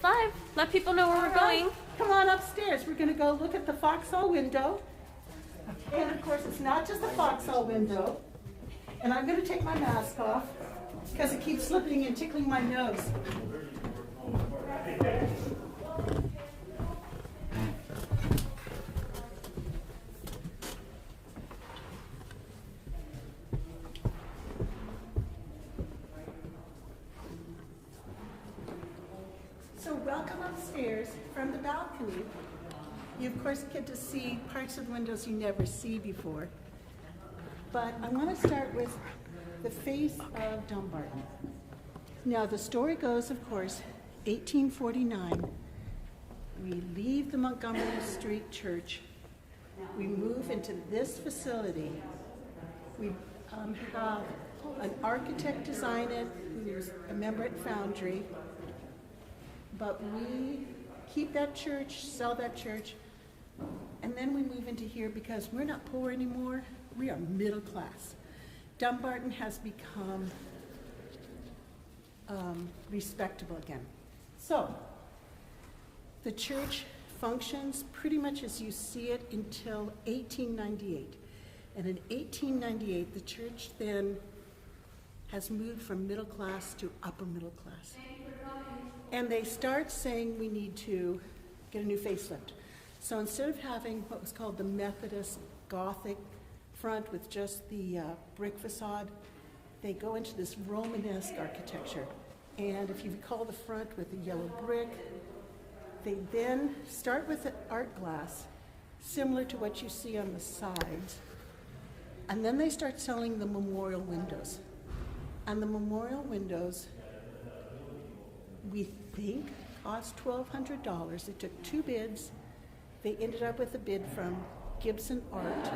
5. Let people know where we're going. Come on upstairs. We're going to go look at the foxhole window. And of course, it's not just the foxhole window. And I'm going to take my mask off because it keeps slipping and tickling my nose. So welcome upstairs from the balcony. You of course get to see parts of the windows you never see before. But I want to start with the face of Dumbarton. Now the story goes, of course, 1849, we leave the Montgomery Street Church. We move into this facility. We have an architect design it, who's a member at Foundry. But we keep that church, sell that church, and then we move into here because we're not poor anymore. We are middle class. Dumbarton has become respectable again. So the church functions pretty much as you see it until 1898. And in 1898, the church then has moved from middle class to upper middle class. And they start saying we need to get a new facelift. So instead of having what was called the Methodist Gothic front with just the brick facade, they go into this Romanesque architecture. And if you recall the front with the yellow brick, they then start with the art glass, similar to what you see on the sides. And then they start selling the memorial windows. And the memorial windows, we think, cost $1,200. They took 2 bids. They ended up with a bid from Gibson Art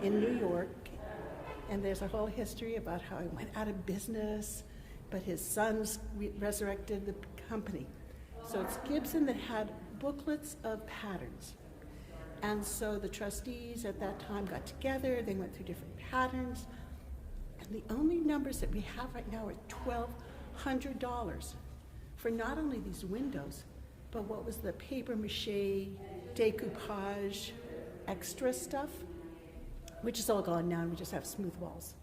in New York. And there's a whole history about how he went out of business, but his sons resurrected the company. So it's Gibson that had booklets of patterns. And so the trustees at that time got together, they went through different patterns, and the only numbers that we have right now are $1,200 for not only these windows, but what was the paper mache, decoupage, extra stuff, which is all gone now, and we just have smooth walls.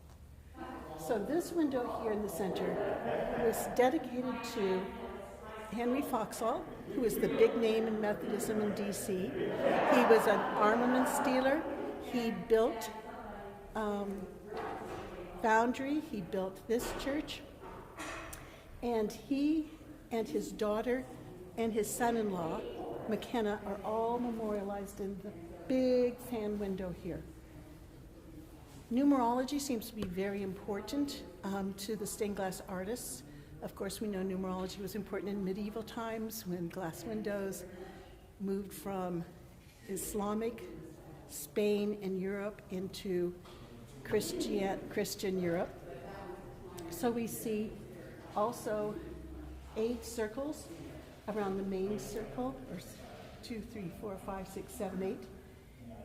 So this window here in the center was dedicated to Henry Foxall, who is the big name in Methodism in D.C. He was an armaments dealer. He built Foundry. He built this church. And he and his daughter and his son-in-law, McKenna, are all memorialized in the big fan window here. Numerology seems to be very important to the stained glass artists. Of course, we know numerology was important in medieval times when glass windows moved from Islamic Spain and Europe into Christian Europe. So we see also 8 circles around the main circle, or 2, 3, 4, 5, 6, 7, 8.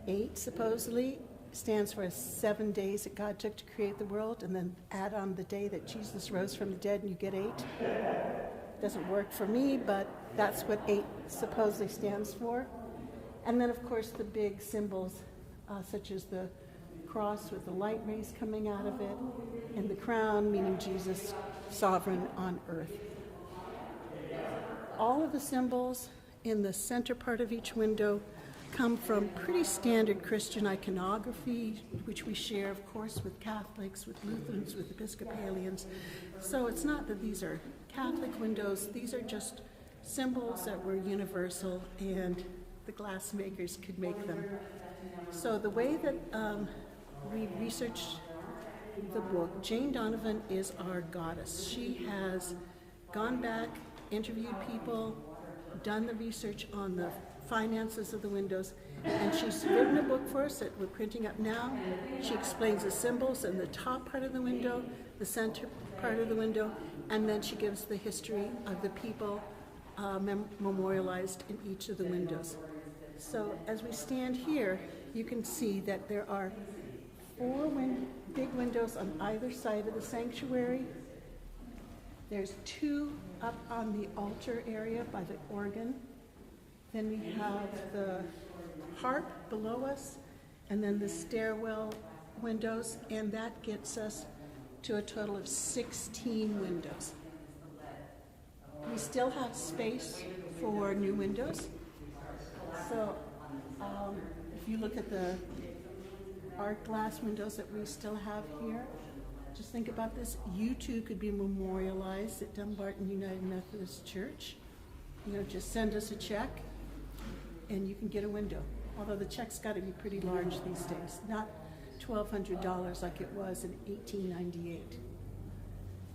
8 supposedly stands for 7 days that God took to create the world, and then add on the day that Jesus rose from the dead and you get 8. Doesn't work for me, but that's what 8 supposedly stands for. And then of course the big symbols such as the cross with the light rays coming out of it, and the crown meaning Jesus sovereign on earth. All of the symbols in the center part of each window come from pretty standard Christian iconography, which we share, of course, with Catholics, with Lutherans, with Episcopalians. So it's not that these are Catholic windows, these are just symbols that were universal and the glass makers could make them. So the way that we researched the book, Jane Donovan is our goddess. She has gone back, interviewed people, done the research on the finances of the windows, and she's written a book for us that we're printing up now. She explains the symbols in the top part of the window, the center part of the window, and then she gives the history of the people memorialized in each of the windows. So as we stand here, you can see that there are 4 big windows on either side of the sanctuary. There's 2 up on the altar area by the organ. Then we have the harp below us, and then the stairwell windows, and that gets us to a total of 16 windows. We still have space for new windows. So if you look at the art glass windows that we still have here, just think about this. You too could be memorialized at Dumbarton United Methodist Church. You know, just send us a check and you can get a window. Although the check's got to be pretty large these days, not $1,200 like it was in 1898.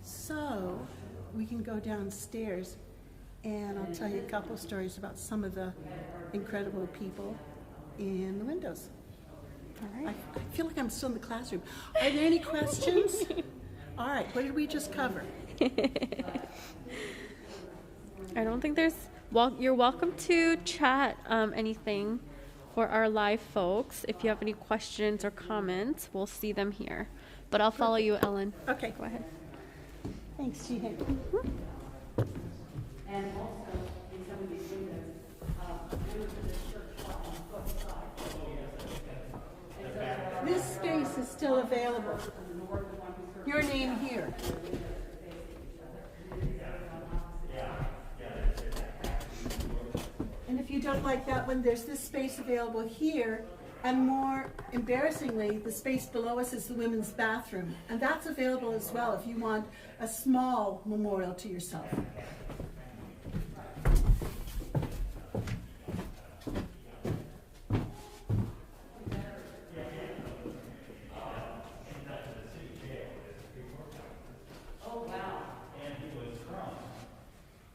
So we can go downstairs and I'll tell you a couple stories about some of the incredible people in the windows. All right. I feel like I'm still in the classroom. Are there any questions? All right, what did we just cover? I don't think there's... Well, you're welcome to chat anything for our live folks. If you have any questions or comments, we'll see them here. But I'll follow you, Ellen. Okay. Go ahead. Thanks, Jehan. Mm-hmm. And also, in some of these windows, we were to the church on the foot side. This space is still available. Your name here. And if you don't like that one, there's this space available here. And more embarrassingly, the space below us is the women's bathroom. And that's available as well if you want a small memorial to yourself.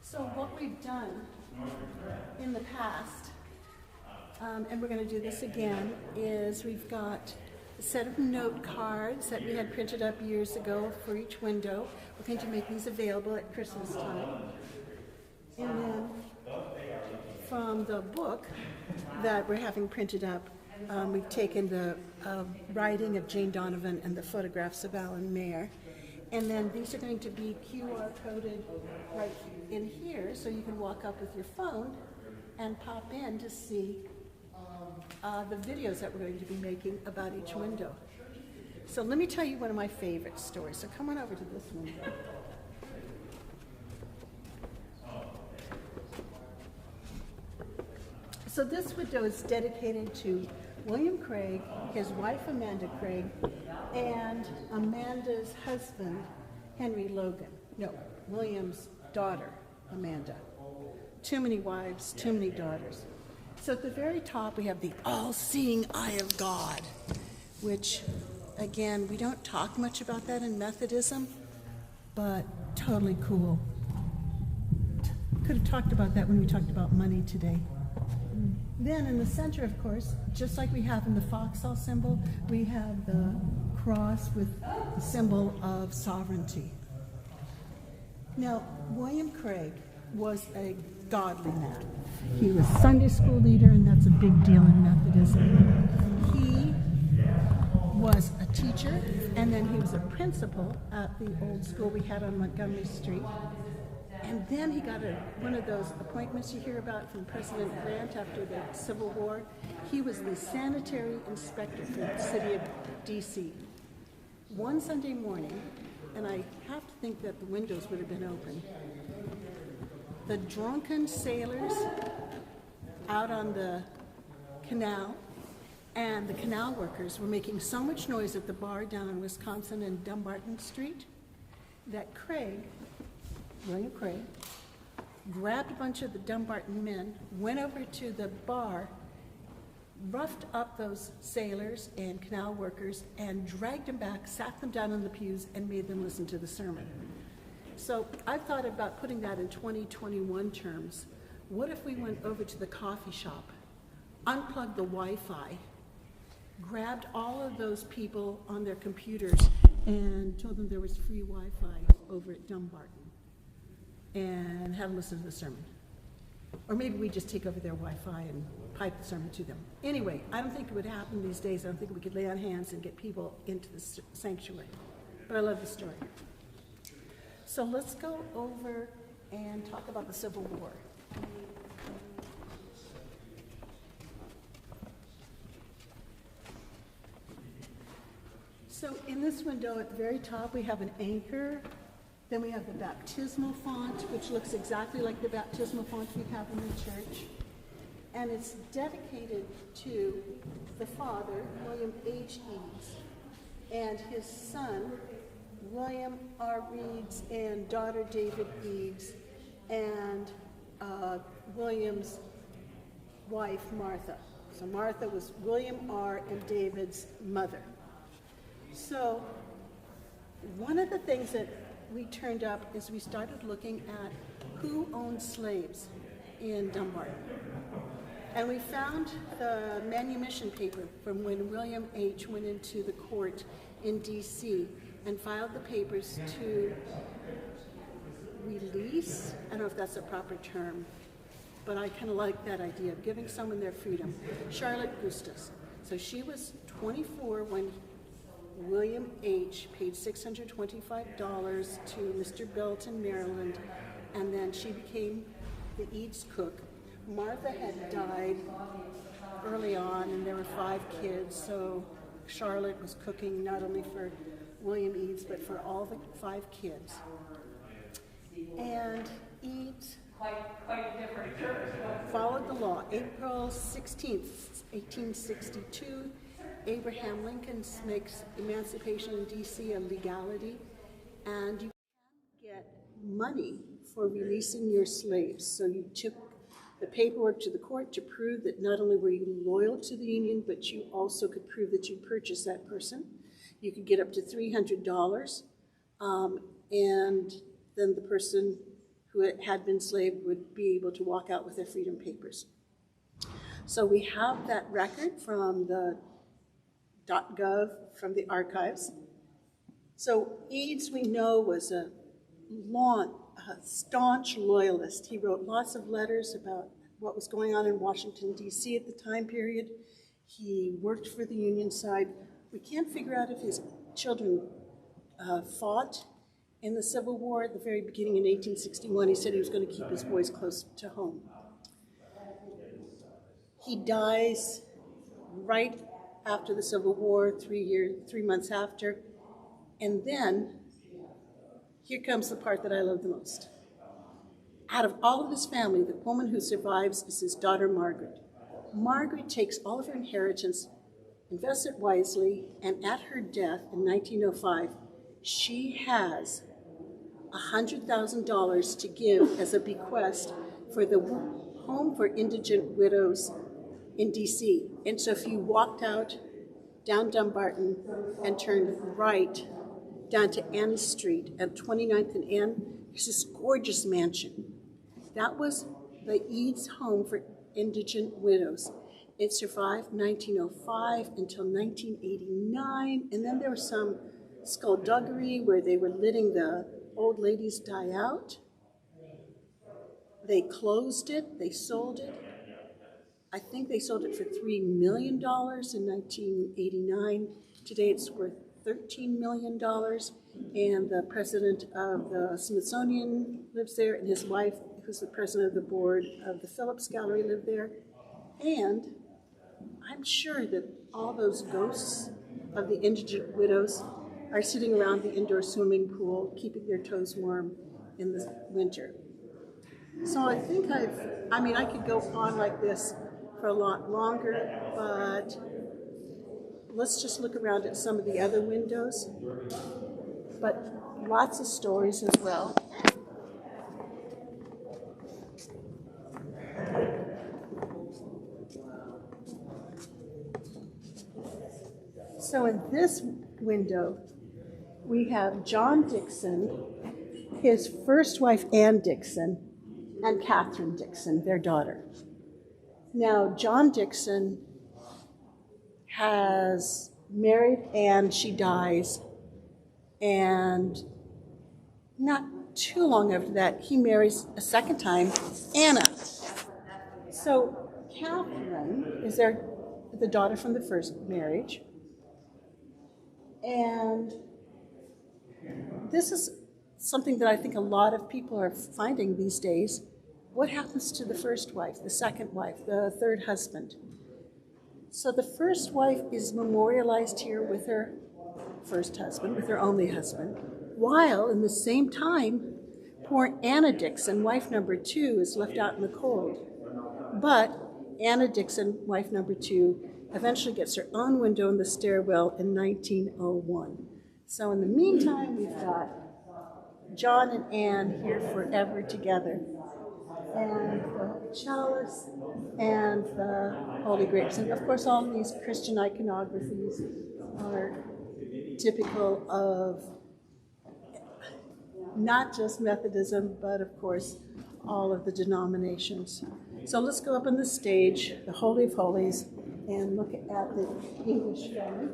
So what we've done in the past, and we're going to do this again, is we've got a set of note cards that we had printed up years ago for each window. We're going to make these available at Christmas time. And then from the book that we're having printed up, we've taken the writing of Jane Donovan and the photographs of Alan Mayer. And then these are going to be QR coded right in here, so you can walk up with your phone and pop in to see the videos that we're going to be making about each window. So let me tell you one of my favorite stories. So come on over to this window. So this window is dedicated to William Craig, his wife Amanda Craig, and Amanda's husband, Henry Logan. No, William's daughter, Amanda. Too many wives, too many daughters. So at the very top, we have the all-seeing eye of God, which, again, we don't talk much about that in Methodism, but totally cool. Could have talked about that when we talked about money today. Then in the center, of course, just like we have in the foxhole symbol, we have the cross with the symbol of sovereignty. Now, William Craig was a godly man. He was Sunday school leader, and that's a big deal in Methodism. He was a teacher, and then he was a principal at the old school we had on Montgomery Street. And then he got one of those appointments you hear about from President Grant after the Civil War. He was the sanitary inspector for the city of D.C. One Sunday morning, and I have to think that the windows would have been open, the drunken sailors out on the canal and the canal workers were making so much noise at the bar down in Wisconsin and Dumbarton Street that William Craig, grabbed a bunch of the Dumbarton men, went over to the bar, roughed up those sailors and canal workers, and dragged them back, sat them down in the pews, and made them listen to the sermon. So I've thought about putting that in 2021 terms. What if we went over to the coffee shop, unplugged the Wi-Fi, grabbed all of those people on their computers, and told them there was free Wi-Fi over at Dumbarton, and have them listen to the sermon. Or maybe we just take over their Wi-Fi and pipe the sermon to them. Anyway, I don't think it would happen these days. I don't think we could lay on hands and get people into the sanctuary. But I love the story. So let's go over and talk about the Civil War. So in this window at the very top, we have an anchor. Then we have the baptismal font, which looks exactly like the baptismal font we have in the church. And it's dedicated to the father, William H. Eads, and his son, William R. Eads, and daughter David Eads, and William's wife, Martha. So Martha was William R. and David's mother. So one of the things that we turned up is we started looking at who owned slaves in Dumbarton. And we found the manumission paper from when William H. went into the court in D.C. and filed the papers to release, I don't know if that's a proper term, but I kind of like that idea of giving someone their freedom. Charlotte Gustus. So she was 24 when William H. paid $625 to Mr. Belton, Maryland, and then she became the Eads cook. Martha had died early on, and there were 5 kids, so Charlotte was cooking not only for William Eads, but for all the 5 kids. And Eads followed the law. April 16th, 1862, Abraham Lincoln makes emancipation in D.C. a legality, and you can get money for releasing your slaves. So you took the paperwork to the court to prove that not only were you loyal to the Union, but you also could prove that you purchased that person. You could get up to $300, and then the person who had been enslaved would be able to walk out with their freedom papers. So we have that record from the .gov, from the archives. So Eads, we know, was a staunch loyalist. He wrote lots of letters about what was going on in Washington, D.C. at the time period. He worked for the Union side. We can't figure out if his children fought in the Civil War. At the very beginning in 1861, he said he was going to keep his boys close to home. He dies right after the Civil War, 3 months after. And then, here comes the part that I love the most. Out of all of his family, the woman who survives is his daughter, Margaret. Margaret takes all of her inheritance, invests it wisely, and at her death in 1905, she has $100,000 to give as a bequest for the Home for Indigent Widows in D.C. And so if you walked out down Dumbarton and turned right down to N Street at 29th and N, there's this gorgeous mansion. That was the Eads Home for Indigent Widows. It survived 1905 until 1989, and then there was some skullduggery where they were letting the old ladies die out. They closed it, they sold it. I think they sold it for $3 million in 1989. Today it's worth $13 million, and the president of the Smithsonian lives there, and his wife, who's the president of the board of the Phillips Gallery, live there. And I'm sure that all those ghosts of the indigent widows are sitting around the indoor swimming pool, keeping their toes warm in the winter. So I think I could go on like this for a lot longer, but let's just look around at some of the other windows. But lots of stories as well. So in this window, we have John Dixon, his first wife, Ann Dixon, and Catherine Dixon, their daughter. Now, John Dixon has married Ann, she dies, and not too long after that, he marries a second time, Anna. So Catherine is the daughter from the first marriage, and this is something that I think a lot of people are finding these days. What happens to the first wife, the second wife, the third husband? So the first wife is memorialized here with her first husband, with her only husband, while in the same time, poor Anna Dixon, wife number 2, is left out in the cold. But Anna Dixon, wife number 2, eventually gets her own window in the stairwell in 1901. So in the meantime, we've got John and Anne here forever together, and the chalice and the holy grapes. And of course, all these Christian iconographies are typical of not just Methodism, but of course, all of the denominations. So let's go up on the stage, the Holy of Holies, and look at the English family.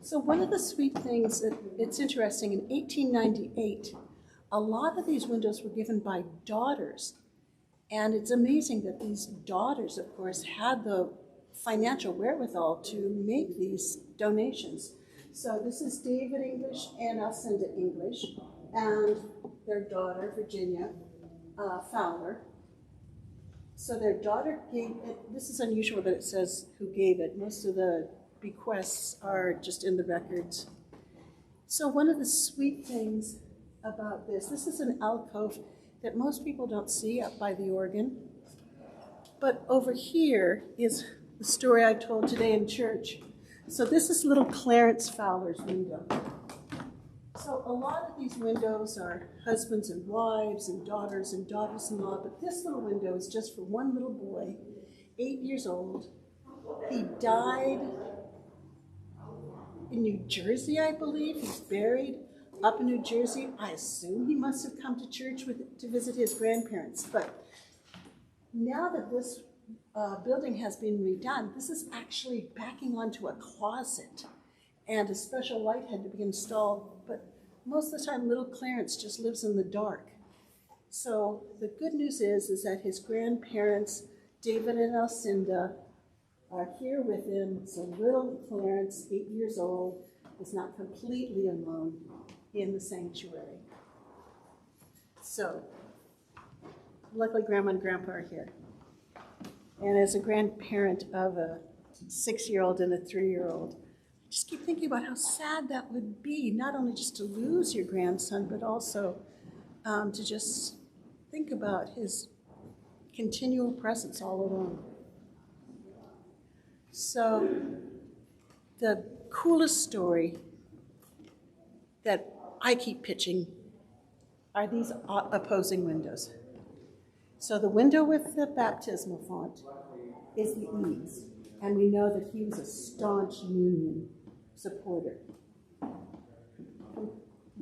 So one of the sweet things that it's interesting, in 1898, a lot of these windows were given by daughters. And it's amazing that these daughters, of course, had the financial wherewithal to make these donations. So this is David English and Alcinda English, and their daughter, Virginia Fowler. So their daughter gave it. This is unusual that it says who gave it. Most of the bequests are just in the records. So one of the sweet things about this is an alcove that most people don't see up by the organ. But over here is the story I told today in church. So this is little Clarence Fowler's window. So a lot of these windows are husbands and wives and daughters-in-law, but this little window is just for one little boy, 8 years old. He died in New Jersey, I believe. He's buried up in New Jersey. I assume he must have come to church to visit his grandparents. But now that this building has been redone, this is actually backing onto a closet, and a special light had to be installed. But most of the time, little Clarence just lives in the dark. So the good news is that his grandparents, David and Alcinda, are here with him. So little Clarence, 8 years old, is not completely alone in the sanctuary. So luckily Grandma and Grandpa are here. And as a grandparent of a 6-year-old and a 3-year-old, I just keep thinking about how sad that would be, not only just to lose your grandson, but also to just think about his continual presence all alone. So the coolest story that I keep pitching are these opposing windows. So the window with the baptismal font is the Eads, and we know that he was a staunch Union supporter.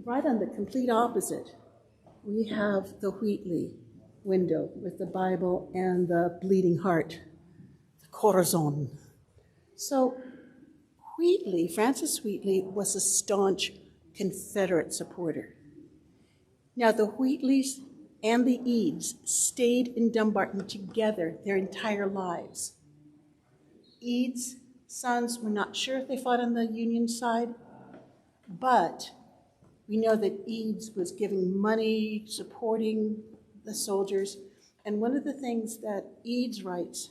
Right on the complete opposite, we have the Wheatley window with the Bible and the bleeding heart, the corazon. So Wheatley, Francis Wheatley, was a staunch Confederate supporter. Now the Wheatleys and the Eads stayed in Dumbarton together their entire lives. Eads' sons, we're not sure if they fought on the Union side, but we know that Eads was giving money, supporting the soldiers. And one of the things that Eads writes,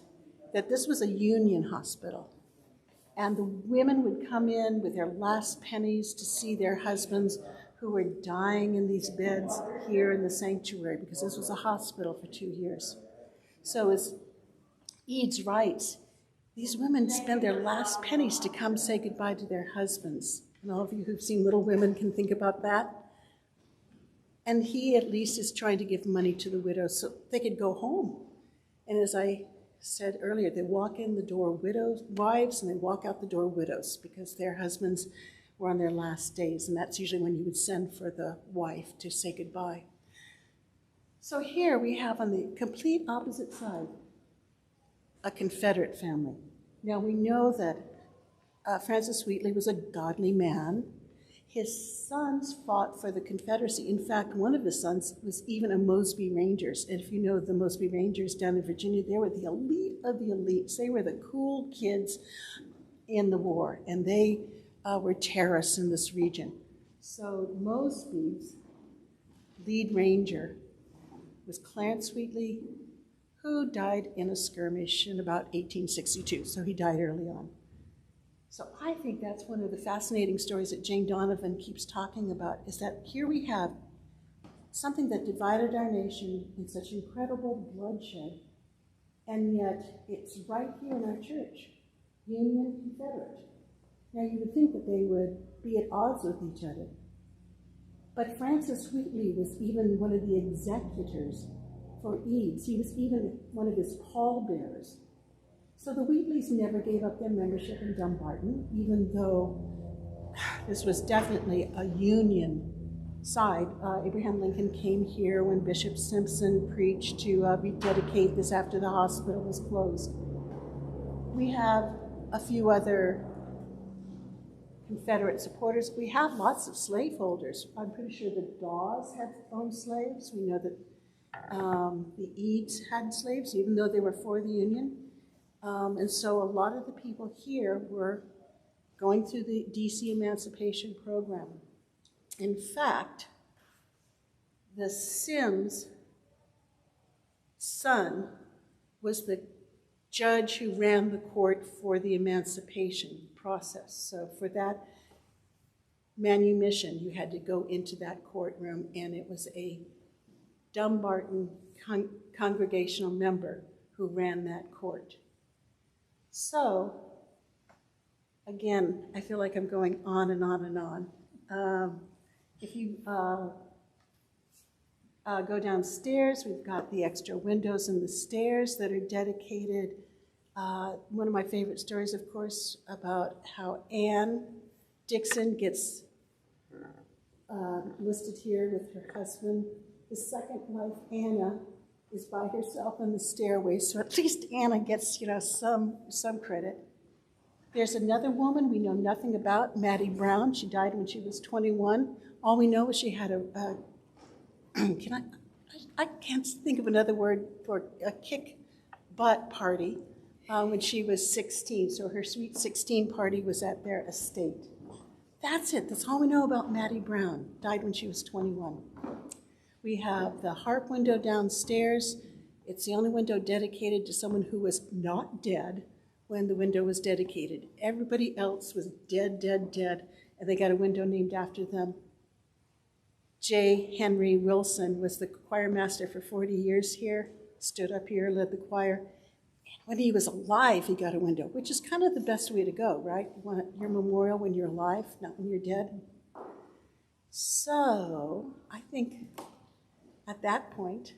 that this was a Union hospital. And the women would come in with their last pennies to see their husbands who were dying in these beds here in the sanctuary, because this was a hospital for 2 years. So as Eads writes, these women spend their last pennies to come say goodbye to their husbands. And all of you who've seen Little Women can think about that. And he at least is trying to give money to the widows so they could go home. And as I said earlier, they walk in the door wives, and they walk out the door widows, because their husbands were on their last days, and that's usually when you would send for the wife to say goodbye. So here we have on the complete opposite side a Confederate family. Now we know that Francis Wheatley was a godly man. his sons fought for the Confederacy. In fact, one of his sons was even a Mosby Rangers. And if you know the Mosby Rangers down in Virginia, they were the elite of the elites. They were the cool kids in the war, and they were terrorists in this region. So Mosby's lead ranger was Clarence Wheatley, who died in a skirmish in about 1862. So he died early on. So I think that's one of the fascinating stories that Jane Donovan keeps talking about, is that here we have something that divided our nation in such incredible bloodshed, and yet it's right here in our church, Union, Confederate. Now you would think that they would be at odds with each other. But Francis Wheatley was even one of the executors for Eads. He was even one of his pallbearers. So the Wheatleys never gave up their membership in Dumbarton, even though this was definitely a Union side. Abraham Lincoln came here when Bishop Simpson preached to rededicate this after the hospital was closed. We have a few other Confederate supporters. We have lots of slaveholders. I'm pretty sure the Dawes had owned slaves. We know that the Eads had slaves, even though they were for the Union. And so a lot of the people here were going through the DC Emancipation Program. In fact, the Sims' son was the judge who ran the court for the emancipation process. So for that manumission, you had to go into that courtroom, and it was a Dumbarton congregational member who ran that court. So, again, I feel like I'm going on and on and on. If you go downstairs, we've got the extra windows in the stairs that are dedicated. One of my favorite stories, of course, about how Anne Dixon gets listed here with her husband. His second wife, Anna, is by herself in the stairway, so at least Anna gets, some credit. There's another woman we know nothing about, Maddie Brown. She died when she was 21. All we know is she had I can't think of another word for a kick butt party when she was 16. So her sweet 16 party was at their estate. That's it. That's all we know about Maddie Brown. Died when she was 21. We have the harp window downstairs. It's the only window dedicated to someone who was not dead when the window was dedicated. Everybody else was dead, dead, dead, and they got a window named after them. J. Henry Wilson was the choir master for 40 years here, stood up here, led the choir. And when he was alive, he got a window, which is kind of the best way to go, right? You want your memorial when you're alive, not when you're dead. So I think at that point,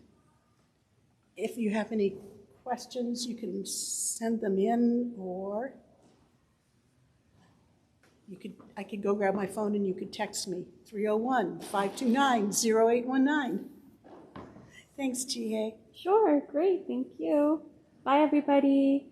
if you have any questions, you can send them in, or I could go grab my phone and you could text me, 301-529-0819. Thanks, G.A. Sure, great, thank you. Bye, everybody.